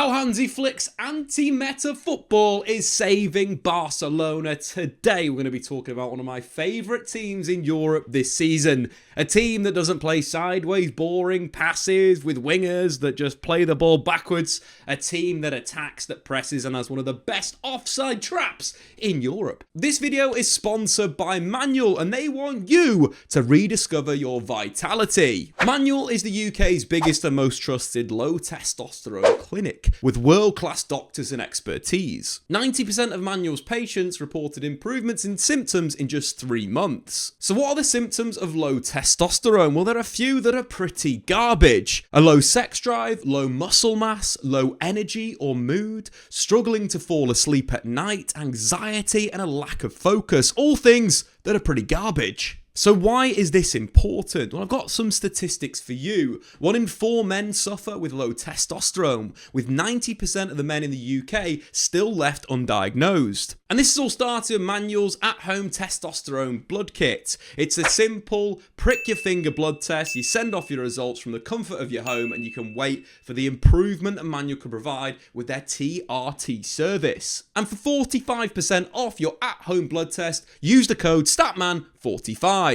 How Hansi Flick's anti-meta football is saving Barcelona. Today we're going to be talking about one of my favourite teams in Europe this season. A team that doesn't play sideways, boring passes with wingers that just play the ball backwards. A team that attacks, that presses, and has one of the best offside traps in Europe. This video is sponsored by Manual, and they want you to rediscover your vitality. Manual is the UK's biggest and most trusted low testosterone clinic, with world-class doctors and expertise. 90% of Manual's patients reported improvements in symptoms in just 3 months. So what are the symptoms of low testosterone? Well, there are a few that are pretty garbage. A low sex drive, low muscle mass, low energy or mood, struggling to fall asleep at night, anxiety, and a lack of focus. All things that are pretty garbage. So why is this important? Well, I've got some statistics for you. 1 in 4 men suffer with low testosterone, with 90% of the men in the UK still left undiagnosed. And this is all started with Manual's at-home testosterone blood kit. It's a simple, prick your finger blood test. You send off your results from the comfort of your home, and you can wait for the improvement that Manual can provide with their TRT service. And for 45% off your at-home blood test, use the code STATMAN45.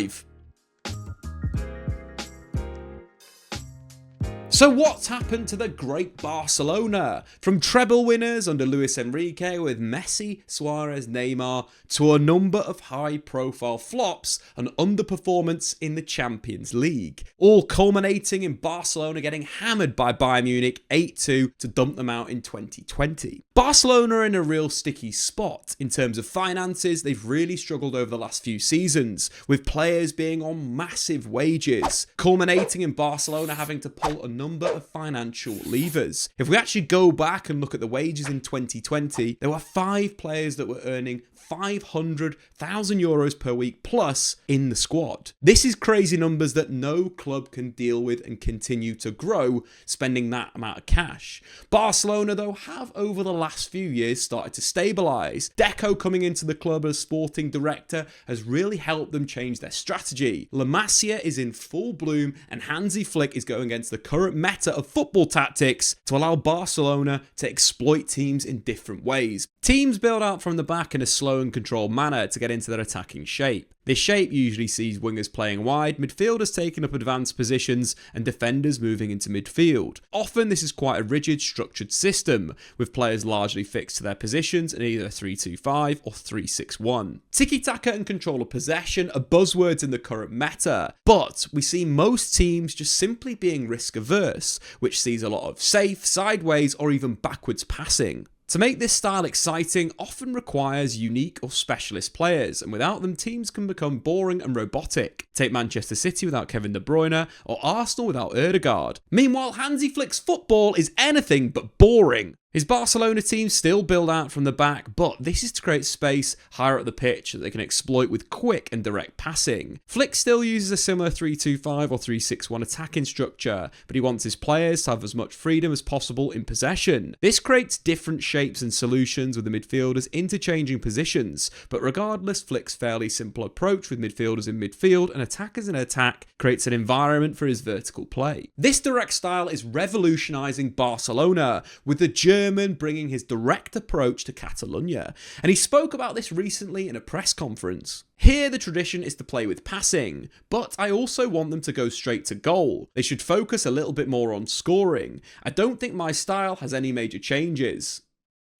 So what's happened to the great Barcelona? From treble winners under Luis Enrique with Messi, Suarez, Neymar, to a number of high-profile flops and underperformance in the Champions League, all culminating in Barcelona getting hammered by Bayern Munich 8-2 to dump them out in 2020. Barcelona are in a real sticky spot. In terms of finances, they've really struggled over the last few seasons, with players being on massive wages, culminating in Barcelona having to pull a number of financial levers. If we actually go back and look at the wages in 2020, there were 5 players that were earning €500,000 per week plus in the squad. This is crazy numbers that no club can deal with and continue to grow spending that amount of cash. Barcelona, though, have over the last few years started to stabilise. Deco coming into the club as sporting director has really helped them change their strategy. La Masia is in full bloom, and Hansi Flick is going against the current meta of football tactics to allow Barcelona to exploit teams in different ways. Teams build out from the back in a slow and controlled manner to get into their attacking shape. This shape usually sees wingers playing wide, midfielders taking up advanced positions, and defenders moving into midfield. Often this is quite a rigid, structured system, with players largely fixed to their positions in either 3-2-5 or 3-6-1. Tiki-taka and control of possession are buzzwords in the current meta, but we see most teams just simply being risk-averse, which sees a lot of safe, sideways, or even backwards passing. To make this style exciting often requires unique or specialist players, and without them teams can become boring and robotic. Take Manchester City without Kevin De Bruyne, or Arsenal without Ødegaard. Meanwhile, Hansi Flick's football is anything but boring. His Barcelona team still build out from the back, but this is to create space higher up the pitch that they can exploit with quick and direct passing. Flick still uses a similar 3-2-5 or 3-6-1 attacking structure, but he wants his players to have as much freedom as possible in possession. This creates different shapes and solutions with the midfielders interchanging positions, but regardless, Flick's fairly simple approach with midfielders in midfield and attackers in attack creates an environment for his vertical play. This direct style is revolutionising Barcelona, with the German bringing his direct approach to Catalonia, and he spoke about this recently in a press conference. Here the tradition is to play with passing, but I also want them to go straight to goal. They should focus a little bit more on scoring. I don't think my style has any major changes.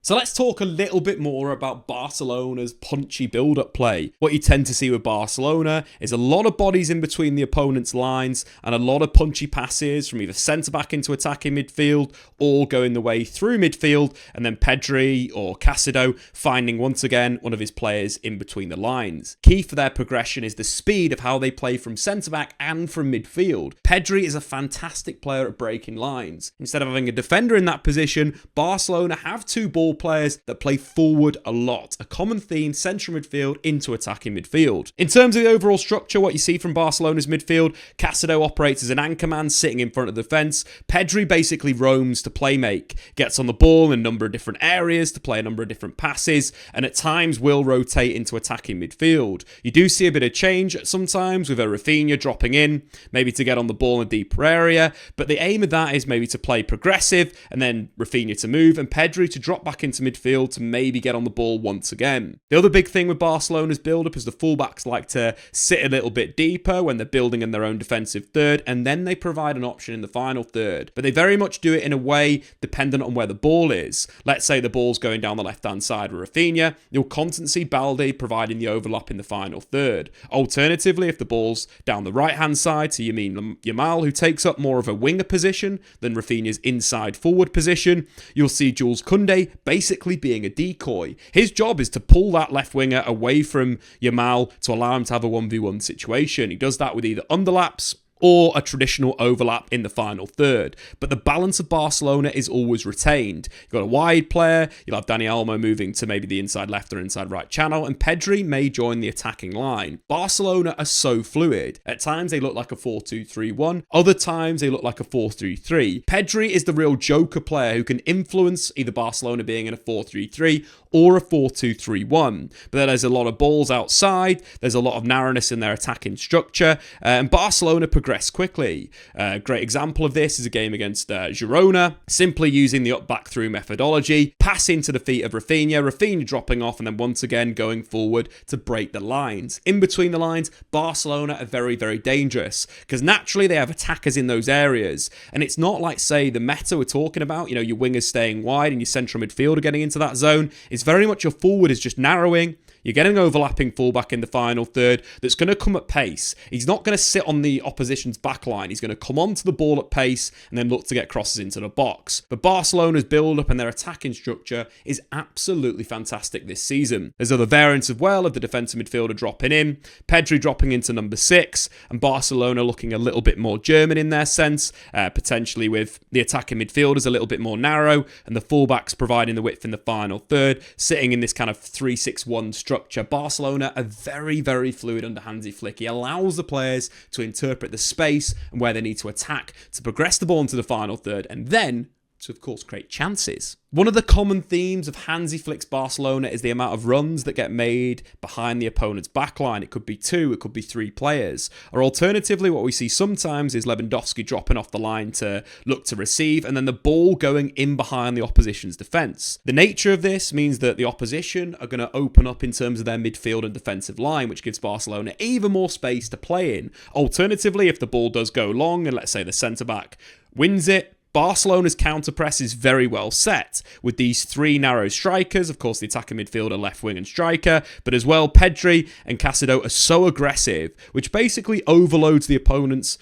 So let's talk a little bit more about Barcelona's punchy build-up play. What you tend to see with Barcelona is a lot of bodies in between the opponent's lines and a lot of punchy passes from either centre-back into attacking midfield or going the way through midfield, and then Pedri or Casido finding once again one of his players in between the lines. Key for their progression is the speed of how they play from centre-back and from midfield. Pedri is a fantastic player at breaking lines. Instead of having a defender in that position, Barcelona have 2 ball football players that play forward a lot. A common theme, central midfield into attacking midfield. In terms of the overall structure, what you see from Barcelona's midfield, Caicedo operates as an anchor man sitting in front of the defence. Pedri basically roams to playmake, gets on the ball in a number of different areas to play a number of different passes, and at times will rotate into attacking midfield. You do see a bit of change sometimes with a Rafinha dropping in, maybe to get on the ball in a deeper area, but the aim of that is maybe to play progressive and then Rafinha to move and Pedri to drop back into midfield to maybe get on the ball once again. The other big thing with Barcelona's build-up is the fullbacks like to sit a little bit deeper when they're building in their own defensive third, and then they provide an option in the final third. But they very much do it in a way dependent on where the ball is. Let's say the ball's going down the left-hand side with Rafinha, you'll constantly see Balde providing the overlap in the final third. Alternatively, if the ball's down the right-hand side to Yamal, who takes up more of a winger position than Rafinha's inside forward position, you'll see Jules Koundé basically being a decoy. His job is to pull that left winger away from Yamal to allow him to have a 1v1 situation. He does that with either underlaps or a traditional overlap in the final third. But the balance of Barcelona is always retained. You've got a wide player, you'll have Dani Olmo moving to maybe the inside left or inside right channel, and Pedri may join the attacking line. Barcelona are so fluid. At times they look like a 4-2-3-1, other times they look like a 4-3-3. Pedri is the real joker player who can influence either Barcelona being in a 4-3-3 or a 4-2-3-1. But there's a lot of balls outside, there's a lot of narrowness in their attacking structure, and Barcelona progress quickly. A great example of this is a game against Girona, simply using the up-back through methodology, pass into the feet of Rafinha dropping off, and then once again going forward to break the lines. In between the lines, Barcelona are very, very dangerous, because naturally they have attackers in those areas, and it's not like, say, the meta we're talking about, you know, your wingers staying wide and your central midfielder getting into that zone. It's very much your forward is just narrowing. You're getting an overlapping fullback in the final third that's going to come at pace. He's not going to sit on the opposition's back line. He's going to come onto the ball at pace and then look to get crosses into the box. But Barcelona's build-up and their attacking structure is absolutely fantastic this season. There's other variants as well of the defensive midfielder dropping in, Pedri dropping into number 6, and Barcelona looking a little bit more German in their sense, potentially with the attacking midfielders a little bit more narrow and the fullbacks providing the width in the final third, sitting in this kind of 3-6-1 structure. Barcelona are very, very fluid under Hansi Flick. He allows the players to interpret the space and where they need to attack to progress the ball into the final third and then to, of course, create chances. One of the common themes of Hansi Flick's Barcelona is the amount of runs that get made behind the opponent's backline. It could be 2, it could be 3 players. Or alternatively, what we see sometimes is Lewandowski dropping off the line to look to receive, and then the ball going in behind the opposition's defence. The nature of this means that the opposition are going to open up in terms of their midfield and defensive line, which gives Barcelona even more space to play in. Alternatively, if the ball does go long, and let's say the centre-back wins it, Barcelona's counter-press is very well set, with these 3 narrow strikers, of course the attacking midfielder, left wing and striker, but as well Pedri and Caicedo are so aggressive, which basically overloads the opponent's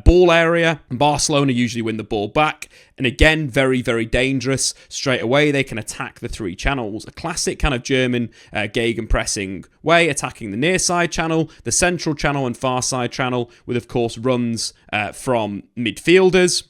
ball area, and Barcelona usually win the ball back, and again, very, very dangerous. Straight away they can attack the 3 channels, a classic kind of German gegenpressing way, attacking the near side channel, the central channel and far side channel, with of course runs from midfielders,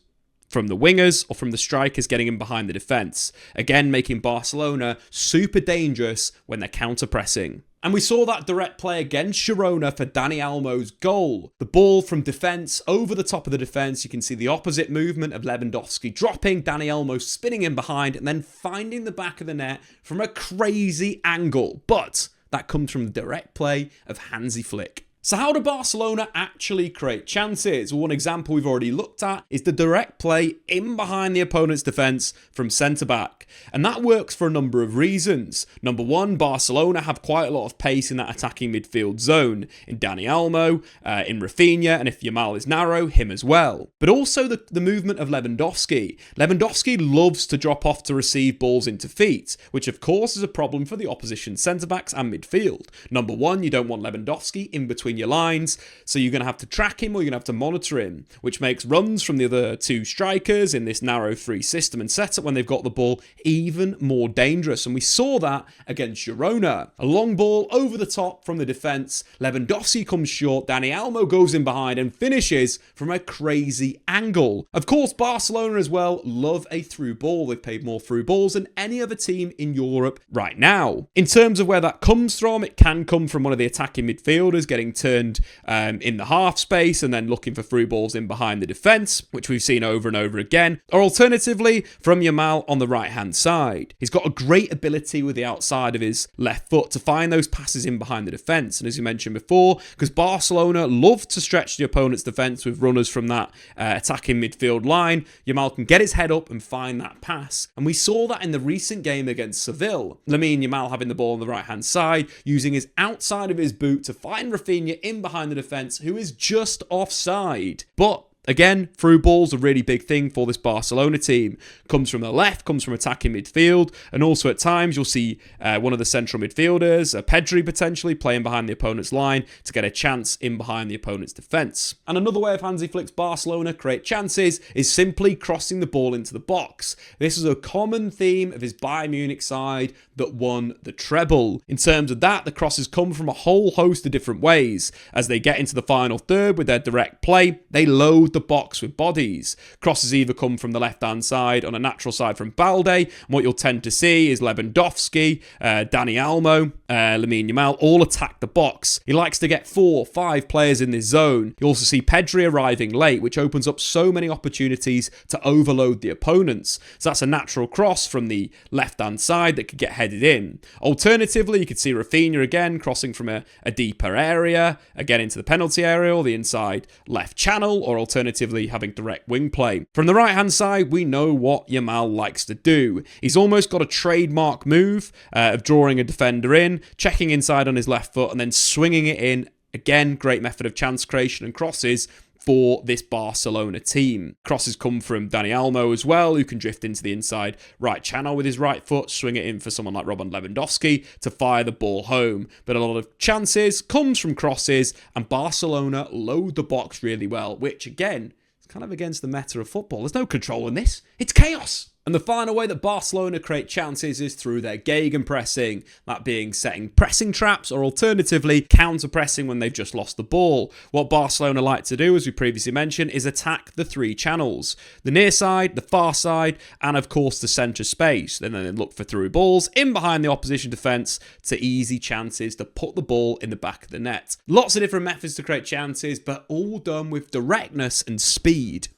from the wingers or from the strikers getting in behind the defence. Again, making Barcelona super dangerous when they're counter-pressing. And we saw that direct play against Girona for Dani Olmo's goal. The ball from defence over the top of the defence. You can see the opposite movement of Lewandowski dropping, Dani Olmo spinning in behind and then finding the back of the net from a crazy angle. But that comes from the direct play of Hansi Flick. So how do Barcelona actually create chances? Well, one example we've already looked at is the direct play in behind the opponent's defence from centre-back. And that works for a number of reasons. Number 1, Barcelona have quite a lot of pace in that attacking midfield zone. In Dani Olmo, in Rafinha, and if Yamal is narrow, him as well. But also the movement of Lewandowski. Lewandowski loves to drop off to receive balls into feet, which of course is a problem for the opposition centre-backs and midfield. Number 1, you don't want Lewandowski in between between your lines, so you're going to have to track him or you're going to have to monitor him, which makes runs from the other two strikers in this narrow 3 system and setup when they've got the ball even more dangerous. And we saw that against Girona. A long ball over the top from the defence. Lewandowski comes short. Dani Olmo goes in behind and finishes from a crazy angle. Of course, Barcelona as well love a through ball. They've paid more through balls than any other team in Europe right now. In terms of where that comes from, it can come from one of the attacking midfielders getting turned in the half space and then looking for through balls in behind the defence, which we've seen over and over again. Or alternatively, from Yamal on the right-hand side. He's got a great ability with the outside of his left foot to find those passes in behind the defence. And as you mentioned before, because Barcelona love to stretch the opponent's defence with runners from that attacking midfield line, Yamal can get his head up and find that pass. And we saw that in the recent game against Seville. Lamine Yamal having the ball on the right-hand side, using his outside of his boot to find Rafinha in behind the defence, who is just offside. But again, through balls, a really big thing for this Barcelona team. Comes from the left, comes from attacking midfield, and also at times you'll see one of the central midfielders, Pedri potentially, playing behind the opponent's line to get a chance in behind the opponent's defence. And another way of Hansi Flick's Barcelona create chances is simply crossing the ball into the box. This is a common theme of his Bayern Munich side that won the treble. In terms of that, the crosses come from a whole host of different ways. As they get into the final third with their direct play, they load the box with bodies. Crosses either come from the left-hand side on a natural side from Balde, and what you'll tend to see is Lewandowski, Dani Olmo, Lamine Yamal all attack the box. He likes to get 4, 5 players in this zone. You also see Pedri arriving late, which opens up so many opportunities to overload the opponents. So that's a natural cross from the left-hand side that could get headed in. Alternatively, you could see Rafinha again crossing from a deeper area, again into the penalty area or the inside left channel, or alternatively having direct wing play. From the right-hand side, we know what Yamal likes to do. He's almost got a trademark move of drawing a defender in, checking inside on his left foot, and then swinging it in. Again, great method of chance creation and crosses for this Barcelona team. Crosses come from Dani Olmo as well, who can drift into the inside right channel with his right foot, swing it in for someone like Robert Lewandowski to fire the ball home. But a lot of chances comes from crosses, and Barcelona load the box really well, which again, is kind of against the meta of football. There's no control in this. It's chaos. And the final way that Barcelona create chances is through their gegenpressing, that being setting pressing traps or alternatively counter-pressing when they've just lost the ball. What Barcelona like to do, as we previously mentioned, is attack the 3 channels. The near side, the far side, and of course the centre space. Then they look for through balls in behind the opposition defence to easy chances to put the ball in the back of the net. Lots of different methods to create chances, but all done with directness and speed.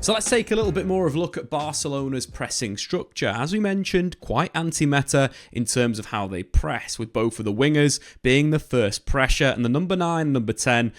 So let's take a little bit more of a look at Barcelona's pressing structure. As we mentioned, quite anti-meta in terms of how they press, with both of the wingers being the first pressure and the number 9, number 10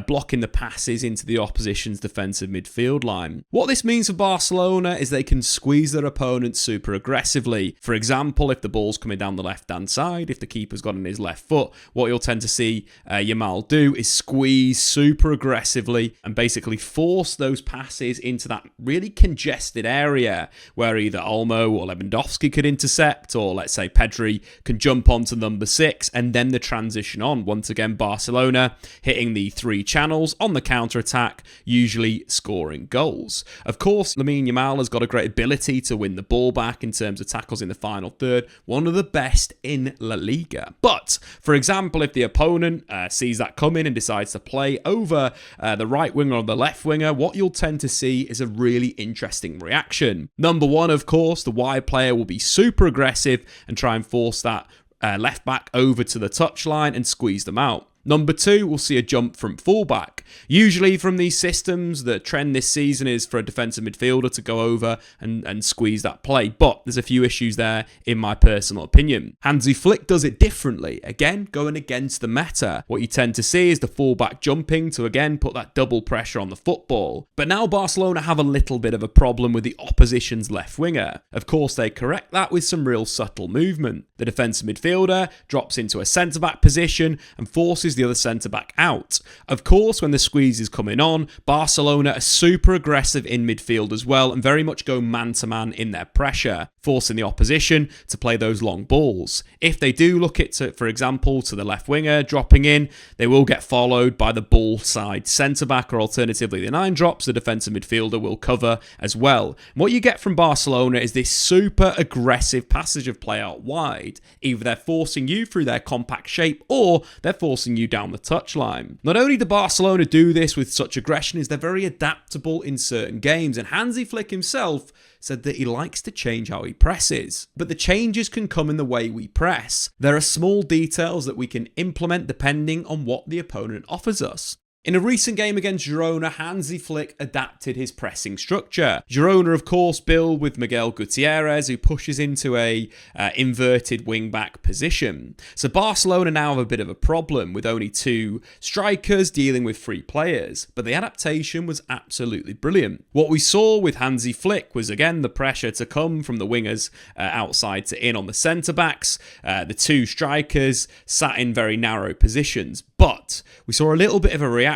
blocking the passes into the opposition's defensive midfield line. What this means for Barcelona is they can squeeze their opponents super aggressively. For example, if the ball's coming down the left-hand side, if the keeper's got on his left foot, what you'll tend to see Yamal do is squeeze super aggressively and basically force those passes into that really congested area where either Olmo or Lewandowski could intercept, or let's say Pedri can jump onto number 6 and then the transition on. Once again, Barcelona hitting the 3 channels on the counter-attack, usually scoring goals. Of course, Lamine Yamal has got a great ability to win the ball back in terms of tackles in the final third, one of the best in La Liga. But, for example, if the opponent sees that coming and decides to play over the right winger or the left winger, what you'll tend to see is a really interesting reaction. Number 1, of course, the wide player will be super aggressive and try and force that left back over to the touchline and squeeze them out. Number 2, we'll see a jump from fullback. Usually from these systems, the trend this season is for a defensive midfielder to go over and squeeze that play. But there's a few issues there, in my personal opinion. Hansi Flick does it differently. Again, going against the meta. What you tend to see is the fullback jumping to, again, put that double pressure on the football. But now Barcelona have a little bit of a problem with the opposition's left winger. Of course, they correct that with some real subtle movement. The defensive midfielder drops into a centre-back position and forces the other centre-back out. Of course, when the squeeze is coming on, Barcelona are super aggressive in midfield as well and very much go man-to-man in their pressure. forcing the opposition to play those long balls. If they do look it to, for example, to the left winger dropping in, they will get followed by the ball side centre-back, or alternatively the 9 drops, the defensive midfielder will cover as well. And what you get from Barcelona is this super aggressive passage of play out wide. Either they're forcing you through their compact shape, or they're forcing you down the touchline. Not only do Barcelona do this with such aggression, is they're very adaptable in certain games, and Hansi Flick himself said that he likes to change how he presses. But the changes can come in the way we press. There are small details that we can implement depending on what the opponent offers us. In a recent game against Girona, Hansi Flick adapted his pressing structure. Girona, of course, build with Miguel Gutierrez, who pushes into a inverted wing-back position. So Barcelona now have a bit of a problem with only 2 strikers dealing with 3 players, but the adaptation was absolutely brilliant. What we saw with Hansi Flick was, again, the pressure to come from the wingers outside to in on the centre-backs. The 2 strikers sat in very narrow positions, but we saw a little bit of a reaction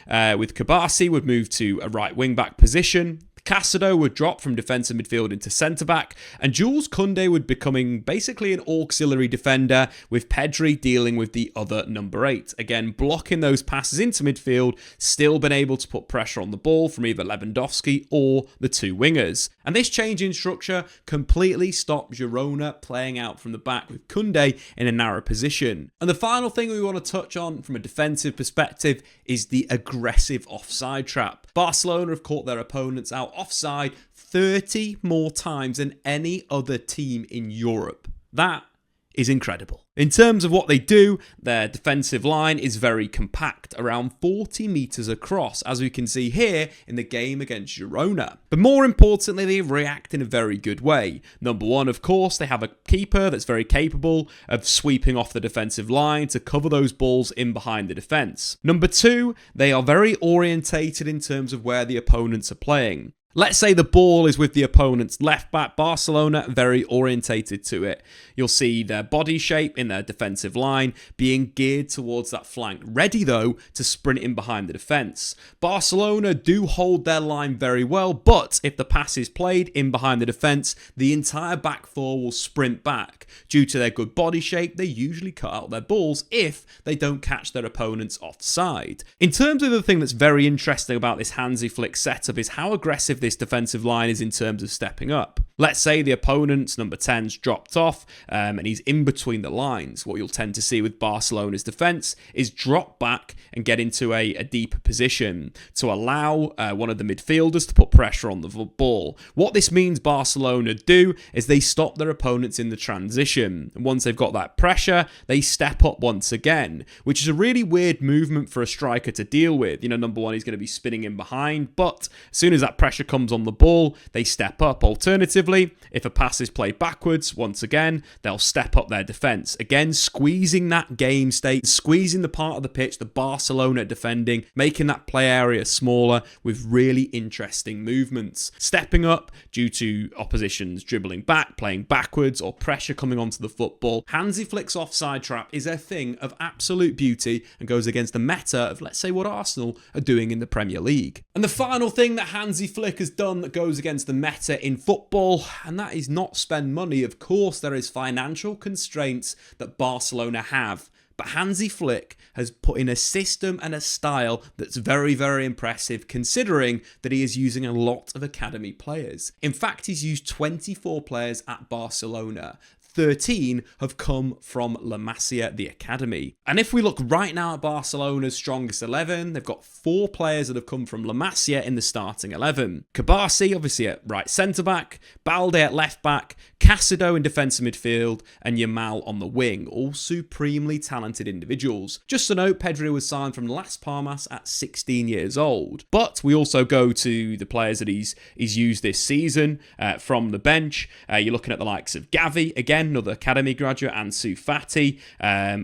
with Kabasi would move to a right wing-back position. Casido would drop from defensive midfield into centre-back, and Jules Koundé would becoming basically an auxiliary defender, with Pedri dealing with the other number 8. Again, blocking those passes into midfield, still been able to put pressure on the ball from either Lewandowski or the 2 wingers. And this change in structure completely stopped Girona playing out from the back with Koundé in a narrow position. And the final thing we want to touch on from a defensive perspective is the aggressive offside trap. Barcelona have caught their opponents out offside 30 more times than any other team in Europe. That is incredible. In terms of what they do, their defensive line is very compact, around 40 metres across, as we can see here in the game against Girona. But more importantly, they react in a very good way. Number 1, of course, they have a keeper that's very capable of sweeping off the defensive line to cover those balls in behind the defence. Number 2, they are very orientated in terms of where the opponents are playing. Let's say the ball is with the opponent's left back. Barcelona very orientated to it. You'll see their body shape in their defensive line being geared towards that flank, ready though to sprint in behind the defence. Barcelona do hold their line very well, but if the pass is played in behind the defence, the entire back 4 will sprint back. Due to their good body shape, they usually cut out their balls if they don't catch their opponents offside. In terms of the thing that's very interesting about this Hansi Flick setup is how aggressive this defensive line is in terms of stepping up. Let's say the opponent's number 10's dropped off and he's in between the lines. What you'll tend to see with Barcelona's defence is drop back and get into a deeper position to allow one of the midfielders to put pressure on the ball. What this means Barcelona do is they stop their opponents in the transition. And once they've got that pressure, they step up once again, which is a really weird movement for a striker to deal with. You know, number 1, he's going to be spinning in behind, but as soon as that pressure comes on the ball, they step up. Alternatively, if a pass is played backwards, once again, they'll step up their defence. Again, squeezing that game state, squeezing the part of the pitch that Barcelona are defending, making that play area smaller with really interesting movements. Stepping up due to oppositions dribbling back, playing backwards, or pressure coming onto the football. Hansi Flick's offside trap is a thing of absolute beauty and goes against the meta of, let's say, what Arsenal are doing in the Premier League. And the final thing that Hansi Flick has done that goes against the meta in football, and that is not spend money. Of course, there is financial constraints that Barcelona have, but Hansi Flick has put in a system and a style that's very, very impressive, considering that he is using a lot of academy players. In fact, he's used 24 players at Barcelona. 13 have come from La Masia, the academy. And if we look right now at Barcelona's strongest 11, they've got 4 players that have come from La Masia in the starting 11. Kabasi, obviously at right centre-back, Balde at left-back, Casido in defensive midfield, and Yamal on the wing, all supremely talented individuals. Just a note, Pedri was signed from Las Palmas at 16 years old. But we also go to the players that he's used this season from the bench. You're looking at the likes of Gavi, again, another academy graduate, Ansu Fati,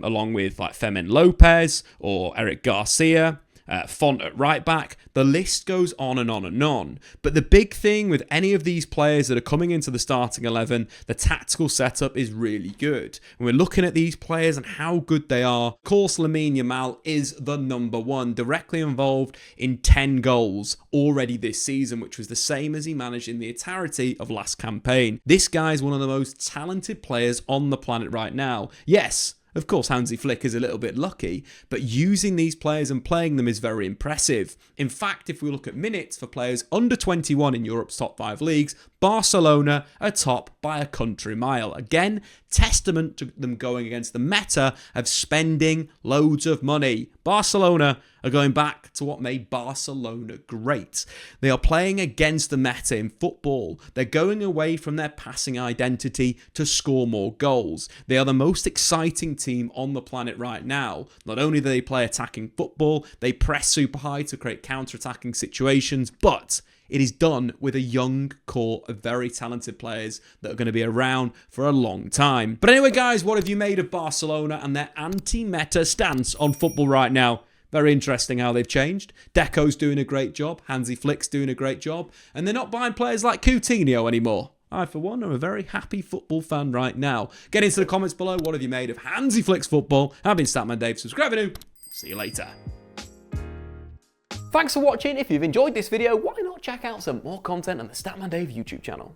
along with like Fermin Lopez or Eric Garcia. Font at right back. The list goes on and on and on. But the big thing with any of these players that are coming into the starting 11, the tactical setup is really good. And we're looking at these players and how good they are. Of course, Lamine Yamal is the number one, directly involved in 10 goals already this season, which was the same as he managed in the entirety of last campaign. This guy's one of the most talented players on the planet right now. Yes, of course, Hansi Flick is a little bit lucky, but using these players and playing them is very impressive. In fact, if we look at minutes for players under 21 in Europe's top 5 leagues, Barcelona are top by a country mile. Again, testament to them going against the meta of spending loads of money. Barcelona are going back to what made Barcelona great. They are playing against the meta in football. They're going away from their passing identity to score more goals. They are the most exciting team on the planet right now. Not only do they play attacking football, they press super high to create counter-attacking situations, but it is done with a young core of very talented players that are going to be around for a long time. But anyway, guys, what have you made of Barcelona and their anti-meta stance on football right now? Very interesting how they've changed. Deco's doing a great job. Hansi Flick's doing a great job. And they're not buying players like Coutinho anymore. I, for one, am a very happy football fan right now. Get into the comments below. What have you made of Hansi Flick's football? I've been Statman Dave. Subscribe if you're new. See you later. Thanks for watching. If you've enjoyed this video, why not check out some more content on the Statman Dave YouTube channel.